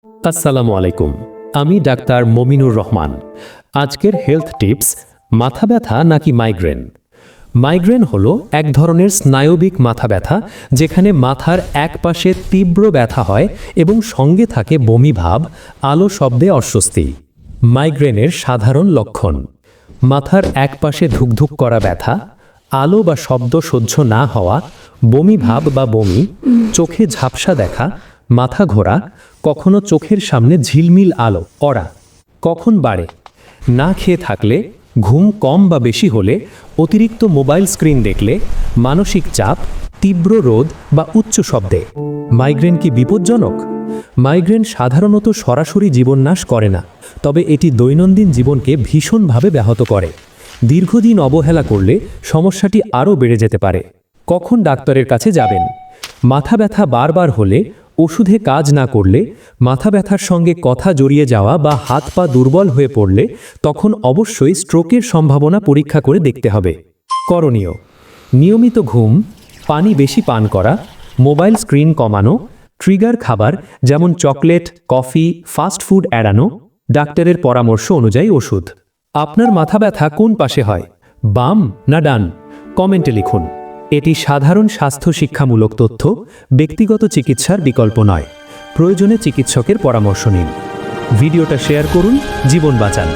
আসসালামু আলাইকুম। আমি ডাক্তার মমিনুর রহমান। আজকের হেলথ টিপস: মাথা ব্যথা নাকি মাইগ্রেন? মাইগ্রেন হলো এক ধরনের স্নায়বিক মাথা ব্যথা, যেখানে মাথার এক পাশে তীব্র ব্যথা হয় এবং সঙ্গে থাকে বমি ভাব, আলো শব্দে অস্বস্তি। মাইগ্রেনের সাধারণ লক্ষণ: মাথার এক পাশে ধুকধুক করা ব্যথা, আলো বা শব্দ সহ্য না হওয়া, বমি ভাব বা বমি, চোখে ঝাপসা দেখা, মাথা ঘোরা, কখনো চোখের সামনে ঝিলমিল আলো অরা। কখন বাড়ে? না খেয়ে থাকলে, ঘুম কম বা বেশি হলে, অতিরিক্ত মোবাইল স্ক্রিন দেখলে, মানসিক চাপ, তীব্র রোদ বা উচ্চ শব্দে। মাইগ্রেন কি বিপজ্জনক? মাইগ্রেন সাধারণত সরাসরি জীবননাশ করে না, তবে এটি দৈনন্দিন জীবনকে ভীষণভাবে ব্যাহত করে। দীর্ঘদিন অবহেলা করলে সমস্যাটি আরও বেড়ে যেতে পারে। কখন ডাক্তারের কাছে যাবেন? মাথা ব্যথা বারবার হলে, ওষুধে কাজ না করলে, মাথা ব্যথার সঙ্গে কথা জড়িয়ে যাওয়া বা হাত পা দুর্বল হয়ে পড়লে তখন অবশ্যই স্ট্রোকের সম্ভাবনা পরীক্ষা করে দেখতে হবে। করণীয়: নিয়মিত ঘুম, পানি বেশি পান করা, মোবাইল স্ক্রিন কমানো, ট্রিগার খাবার যেমন চকলেট, কফি, ফাস্ট ফুড এড়ানো, ডাক্তারের পরামর্শ অনুযায়ী ওষুধ। আপনার মাথা ব্যথা কোন পাশে হয়, বাম না ডান? কমেন্টে লিখুন। এটি সাধারণ স্বাস্থ্য শিক্ষামূলক তথ্য, ব্যক্তিগত চিকিৎসার বিকল্প নয়। প্রয়োজনে চিকিৎসকের পরামর্শ নিন। ভিডিওটা শেয়ার করুন, জীবন বাঁচান।